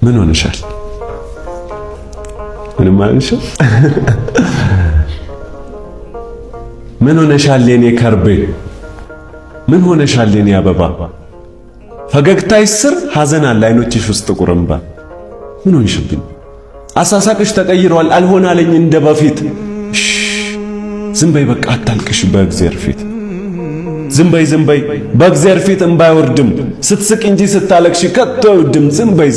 ምን ሆነሻል? ምንም አልሽም? ምን ሆነሻል የኔ ከርቤ? ምን ሆነሻል የኔ አበባ? ፈገግታሽ ስር ሐዘን አለ አይኖችሽ ውስጥ ጥቁር እምባ። ምን ሆንሽብኝ? አሳሳቅሽ ተቀይሯል አልሆን አለኝ እንደ በፊት። ዝም በይ በቃ አታልቅሽ በእግዚአብሔር ፊት። ዝም በይ በእግዚአብሔር ፊት እምባ አይወርድም። ስትስቅ እንጂ ስታለቅሽ ከቶ አይወድም። ዝም በይ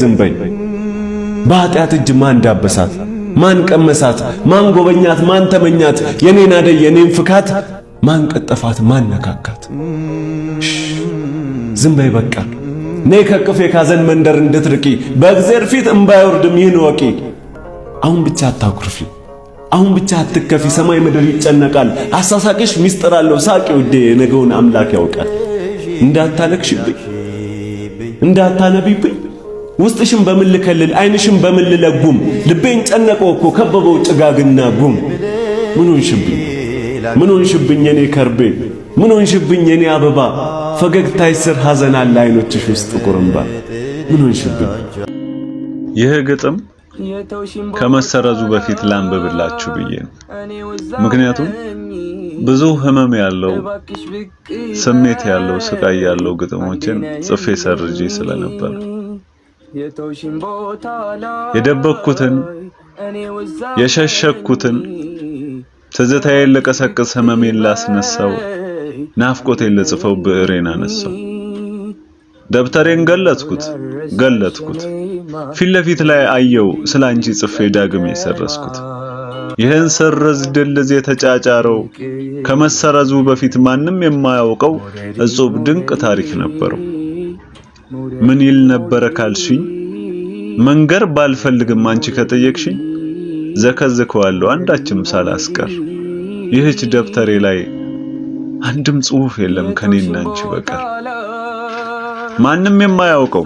በኃጢአት እጅ ማን ዳበሳት? ማን ቀመሳት? ማን ጎበኛት? ማን ተመኛት? የኔን አደይ የኔን ፍካት ማን ቀጠፋት? ማን ነካካት? ዝም በይ በቃ ነይ ከቅፌ ካዘን መንደር እንድትርቂ። በእግዚአብሔር ፊት እምባ አይወርድም ይህን ወቂ። አሁን ብቻ አታኩርፊ፣ አሁን ብቻ አትከፊ። ሰማይ ምድር ይጨነቃል። አሳሳቅሽ ሚስጥር አለው ሳቂ ውዴ፣ የነገውን አምላክ ያውቃል። እንዳታለቅሽብኝ እንዳታነቢብኝ ውስጥሽም በምን ልከልል አይንሽም በምን ልለጉም። ልቤን ጨነቀው እኮ ከበበው ጭጋግና ጉም። ምን ሆንሽብኝ የኔ ከርቤ? ምን ሆንሽብኝ የኔ አበባ? ፈገግታሽ ስር ሐዘን አለ አይኖችሽ ውስጥ ጥቁር እምባ። ምን ሆንሽብኝ? ይህ ግጥም ከመሰረዙ በፊት ላንብብላችሁ ብዬ ነው። ምክንያቱም ብዙ ህመም ያለው ስሜት ያለው ስቃይ ያለው ግጥሞችን ጽፌ ሰርጄ ስለነበር የደበቅኩትን የሸሸኩትን ትዝታዬን ለቀሰቅስ ህመሜን ላስነሳው ናፍቆቴን ለጽፈው ብዕሬን አነሳው። ደብተሬን ገለጥኩት ፊት ለፊት ላይ አየው ስላንቺ ጽፌ ዳግም የሰረስኩት። ይህን ስርዝ ድልዝ የተጫጫረው ከመሰረዙ በፊት ማንም የማያውቀው እጹብ ድንቅ ታሪክ ነበረው። ምን ይል ነበረ ካልሽኝ መንገር ባልፈልግም አንቺ ከጠየቅሽኝ ዘከዝከዋለሁ አንዳችም ሳላስቀር። ይህች ደብተሬ ላይ አንድም ጽሑፍ የለም ከኔና አንቺ በቀር። ማንም የማያውቀው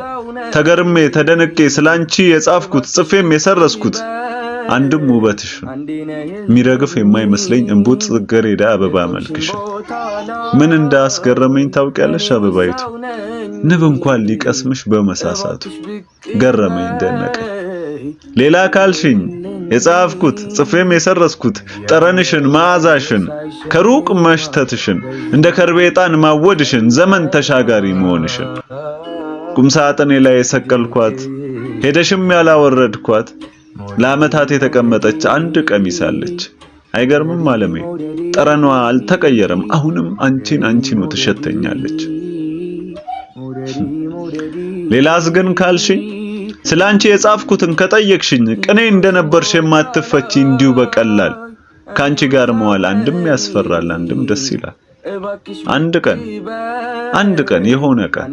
ተገርሜ ተደነቄ ስላንቺ የጻፍኩት ጽፌም የሰረስኩት አንድም ውበትሽ ሚረግፍ የማይመስለኝ እንቡጥ ጽጌረዳ አበባ መልክሽ። ምን እንዳስገረመኝ ታውቂያለሽ አበባይቱ? ንብ እንኳን ሊቀስምሽ በመሳሳቱ ገረመኝ ደነቀኝ። ሌላ ካልሽኝ የጻፍኩት ጽፌም የሰረስኩት ጠረንሽን መዓዛሽን ከሩቅ መሽተትሽን እንደ ከርቤ ዕጣን ማወድሽን ዘመን ተሻጋሪ መሆንሽን ቁምሳጥኔ ላይ የሰቀልኳት ሄደሽም ያላወረድኳት ለዓመታት የተቀመጠች አንድ ቀሚስ አለች። አይገርምም ዓለሜ ጠረኗ አልተቀየረም አሁንም አንቺኑ ትሸተኛለች። ሌላስ ግን ካልሽኝ ስላንቺ የጻፍኩትን ከጠየቅሽኝ ቅኔ እንደነበርሽ የማትፈቺ እንዲሁ በቀላል ካንቺ ጋር መዋል አንድም ያስፈራል አንድም ደስ ይላል። አንድ ቀን የሆነ ቀን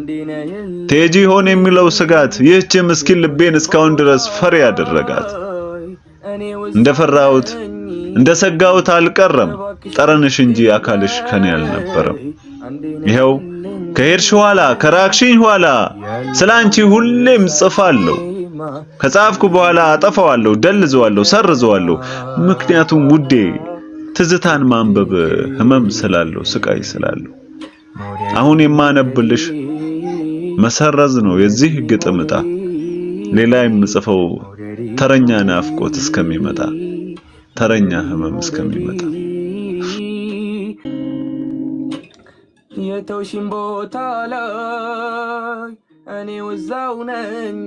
ቴጂ ሆነ የሚለው ስጋት ይህች ምስኪን ልቤን እስካሁን ድረስ ፈሪ ያደረጋት። እንደፈራሁት እንደሰጋሁት አልቀረም ጠረንሽ እንጂ አካልሽ ከኔ አልነበረም። ይሄው ከሄድሽ ኋላ ከራቅሽኝ ኋላ ስላንቺ ሁሌም ጽፋለሁ። ከጻፍኩ በኋላ አጠፋዋለሁ፣ ደልዘዋለሁ፣ ሰርዘዋለሁ። ምክንያቱም ውዴ ትዝታን ማንበብ ህመም ስላለው ስቃይ ስላለው። አሁን የማነብልሽ መሰረዝ ነው የዚህ ግጥም ዕጣ። ሌላ የምጽፈው ተረኛ ናፍቆት እስከሚመጣ ተረኛ ህመም እስከሚመጣ። የተውሽን ቦታ ላይ እኔ ወዛው ነኝ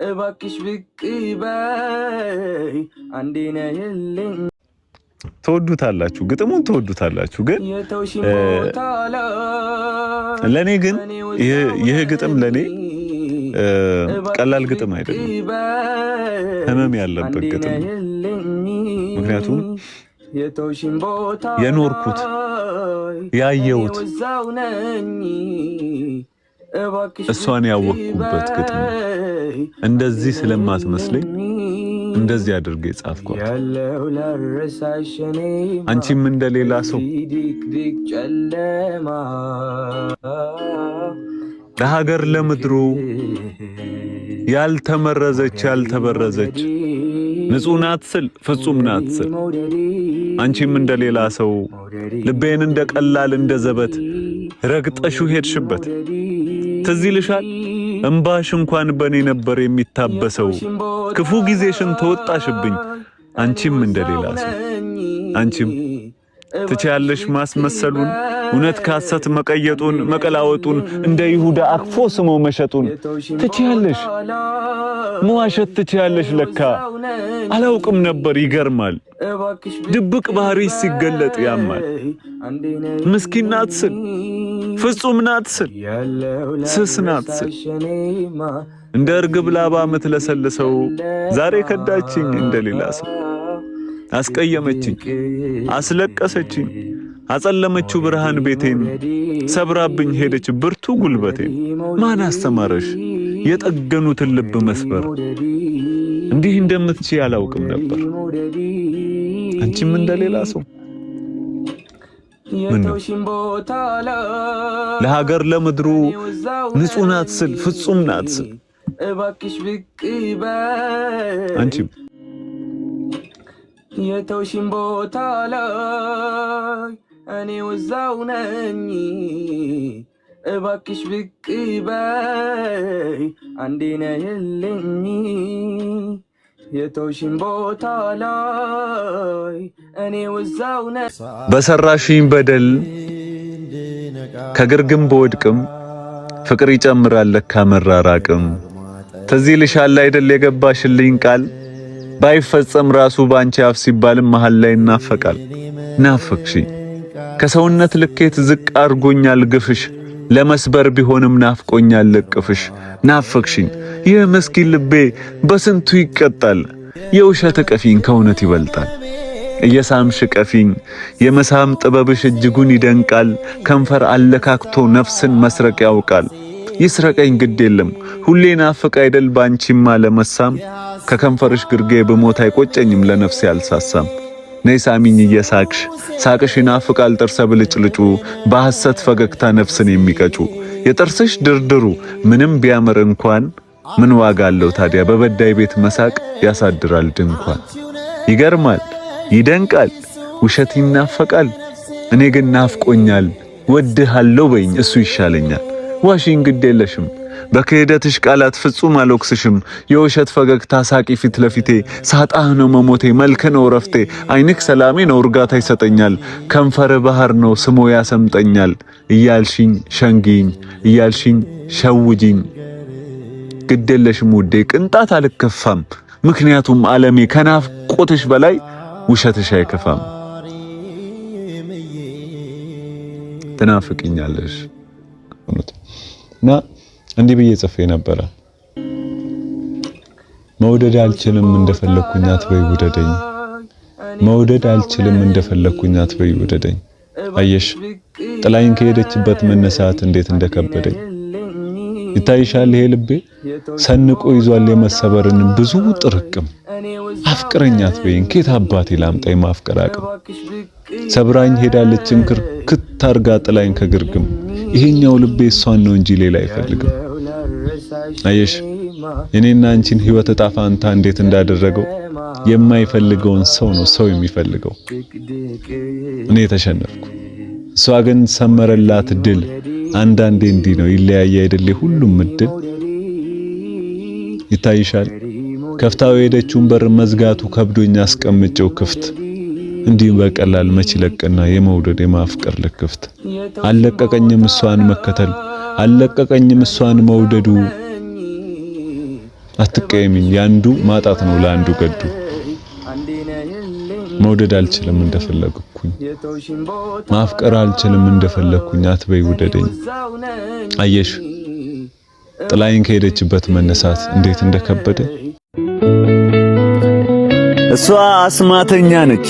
እባክሽ ብቅ በይ አንዴ ነይልኝ። ተወዱታላችሁ፣ ግጥሙን ተወዱታላችሁ። ግን ለኔ ግን ይሄ ግጥም ለኔ ቀላል ግጥም አይደለም፣ ህመም ያለበት ግጥም ነው። ምክንያቱም የኖርኩት ያየሁት እሷን ያወቅኩበት ግጥም እንደዚህ ስለማትመስለኝ እንደዚህ አድርጌ ጻፍኳት። አንቺም እንደሌላ ሰው ለሀገር ለምድሩ ያልተመረዘች ያልተበረዘች ንጹህ ናት ስል ፍጹም ናት ስል አንቺም እንደሌላ ሰው ልቤን እንደቀላል እንደዘበት ረግጠሽው ሄድሽበት። ትዝ ይልሻል እምባሽ እንኳን በኔ ነበር የሚታበሰው ክፉ ጊዜሽን ተወጣሽብኝ አንቺም እንደሌላ ሰው አንቺም ትቻለሽ ማስመሰሉን እውነት ካሰት መቀየጡን መቀላወጡን እንደ ይሁዳ አክፎ ስሞ መሸጡን ትቻለሽ መዋሸት ትቻለሽ ለካ አላውቅም ነበር ይገርማል ድብቅ ባህሪ ሲገለጥ ያማል ምስኪን ናት ስል ፍጹም ናት ስል ስስ ናት ስል እንደ እርግብ ላባ ምትለሰልሰው ዛሬ ከዳችኝ እንደሌላ ሰው አስቀየመችኝ አስለቀሰችኝ አጸለመችው ብርሃን ቤቴን ሰብራብኝ ሄደች ብርቱ ጉልበቴን ማን አስተማረሽ የጠገኑትን ልብ መስበር እንዲህ እንደምትችይ አላውቅም ነበር አንቺም እንደሌላ ሰው ምን ነው ለሀገር ለምድሩ ንጹህ ናት ስል ፍጹም ናት ስል አንቺም የተውሽን ቦታ ላይ እኔ ወዛው ነኝ እባክሽ ብቅ በይ አንዴ ነይልኝ የተውሽን ቦታ ላይ እኔ ወዛው ነኝ በሰራሽኝ በደል ከግርግም በወድቅም ፍቅር ይጨምራል ለካ መራራቅም ተዚህ ልሻል አይደል የገባሽልኝ ቃል ባይፈጸም ራሱ ባንቺ አፍ ሲባልም መሃል ላይ እናፈቃል ናፍቅሽ ከሰውነት ልኬት ዝቅ አርጎኛል ግፍሽ ለመስበር ቢሆንም ናፍቆኛል ለቅፍሽ ናፍቅሽኝ ይህ መስኪን ልቤ በስንቱ ይቀጣል የውሸት ቀፊኝ ከእውነት ይበልጣል እየሳምሽ ቀፊኝ የመሳም ጥበብሽ እጅጉን ይደንቃል ከንፈር አለካክቶ ነፍስን መስረቅ ያውቃል ይስረቀኝ ግድ የለም ሁሌ ናፍቅ አይደል ባንቺማ ለመሳም ከከንፈርሽ ግርጌ በሞት አይቆጨኝም ለነፍሴ አልሳሳም ነይ ሳሚኝ እየሳቅሽ ሳቅሽ ይናፍቃል ጥርሰ ብልጭልጩ በሐሰት ፈገግታ ነፍስን የሚቀጩ የጥርስሽ ድርድሩ ምንም ቢያምር እንኳን ምን ዋጋ አለው ታዲያ በበዳይ ቤት መሳቅ ያሳድራል ድንኳን ይገርማል ይደንቃል ውሸት ይናፈቃል እኔ ግን ናፍቆኛል ወድሃለሁ በይኝ እሱ ይሻለኛል ዋሽኝ ግድ የለሽም በክህደትሽ ቃላት ፍጹም አልወቅስሽም የውሸት ፈገግታ ሳቂ ፊት ለፊቴ ሳጣህ ነው መሞቴ መልክ ነው ረፍቴ አይንክ ሰላሜ ነው እርጋታ ይሰጠኛል ከንፈር ባህር ነው ስሞ ያሰምጠኛል እያልሽኝ ሸንጊኝ እያልሽኝ ሸውጂኝ ግድ የለሽም ውዴ ቅንጣት አልከፋም ምክንያቱም ዓለሜ ከናፍቆትሽ በላይ ውሸትሽ አይከፋም ትናፍቅኛለሽ ና እንዲህ ብዬ ጽፌ ነበር መውደድ አልችልም እንደፈለኩኝ አትበይ ውደደኝ መውደድ አልችልም እንደፈለኩኝ አትበይ ውደደኝ አየሽ ጥላይን ከሄደችበት መነሳት እንዴት እንደከበደኝ ይታይሻል ይሄ ልቤ ሰንቆ ይዟል የመሰበርን ብዙ ጥርቅም አፍቅረኝ አትበይኝ ከየት አባቴ ላምጣይ ማፍቀራቅም ሰብራኝ ሄዳለች እንክርክት አርጋ ጥላይን ከግርግም ይሄኛው ልቤ እሷን ነው እንጂ ሌላ አይፈልግም አየሽ እኔና አንቺን ህይወት ጣፋንታ እንዴት እንዳደረገው የማይፈልገውን ሰው ነው ሰው የሚፈልገው እኔ ተሸነፍኩ እሷ ግን ሰመረላት ድል አንዳንዴ እንዲህ ነው ይለያየ አይደል ሁሉም እድል ይታይሻል ከፍታው ሄደችውን በር መዝጋቱ ከብዶኛ አስቀምጨው ክፍት እንዲህ በቀላል መች ለቀና የመውደድ የማፍቀር ለክፍት አለቀቀኝም እሷን መከተል አለቀቀኝም እሷን መውደዱ አትቀየሚኝ ያንዱ ማጣት ነው ለአንዱ ገዱ መውደድ አልችልም እንደፈለግኩኝ ማፍቀር አልችልም እንደፈለግኩኝ አትበይ ውደደኝ አየሽ ጥላይን ከሄደችበት መነሳት እንዴት እንደከበደ እሷ አስማተኛ ነች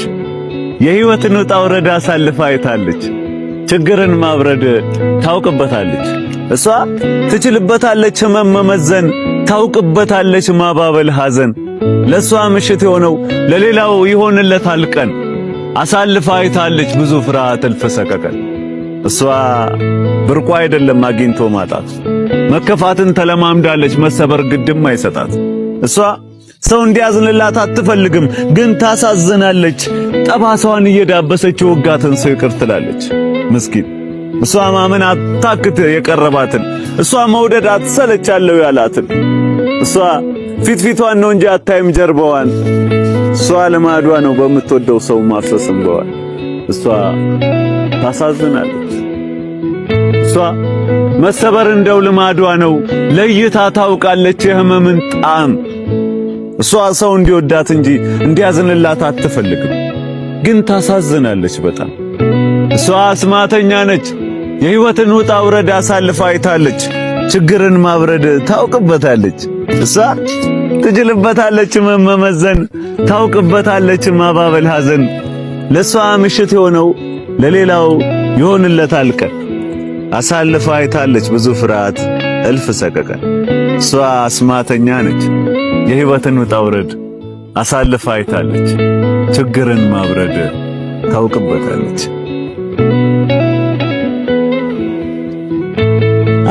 የህይወትን ውጣ ውረድ አሳልፋ አይታለች ችግርን ማብረድ ታውቅበታለች እሷ ትችልበታለች ህመም መመዘን ታውቅበታለች ማባበል ሐዘን ለሷ ምሽት የሆነው ለሌላው ይሆንለታል ቀን አሳልፋ አይታለች ብዙ ፍርሃት እልፈሰቀቀን እሷ ብርቋ አይደለም አግኝቶ ማጣት መከፋትን ተለማምዳለች መሰበር ግድም አይሰጣት እሷ ሰው እንዲያዝንላት አትፈልግም ግን ታሳዝናለች ጠባሳዋን እየዳበሰች ወጋትን ሰው ይቅር ትላለች ምስኪን እሷ ማመን አታክት የቀረባትን፣ እሷ መውደድ አትሰለቻለሁ ያላትን፣ እሷ ፊቷን ነው እንጂ አታይም ጀርባዋን። እሷ ልማዷ ነው በምትወደው ሰው ማፍሰስ እንባዋን። እሷ ታሳዝናለች። እሷ መሰበር እንደው ልማዷ ነው፣ ለይታ ታውቃለች የህመምን ጣዕም። እሷ ሰው እንዲወዳት እንጂ እንዲያዝንላት አትፈልግም፣ ግን ታሳዝናለች በጣም። እሷ አስማተኛ ነች፣ የህይወትን ውጣ ውረድ አሳልፋ አይታለች። ችግርን ማብረድ ታውቅበታለች። እሷ ትችልበታለች መመዘን፣ ታውቅበታለች ማባበል ሐዘን። ለሷ ምሽት የሆነው ለሌላው ይሆንለታል ቀን። አሳልፋ አይታለች ብዙ ፍርሃት እልፍ ሰቀቀን። እሷ አስማተኛ ነች፣ የህይወትን ውጣ ውረድ አሳልፋ አይታለች። ችግርን ማብረድ ታውቅበታለች።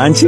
አንቺ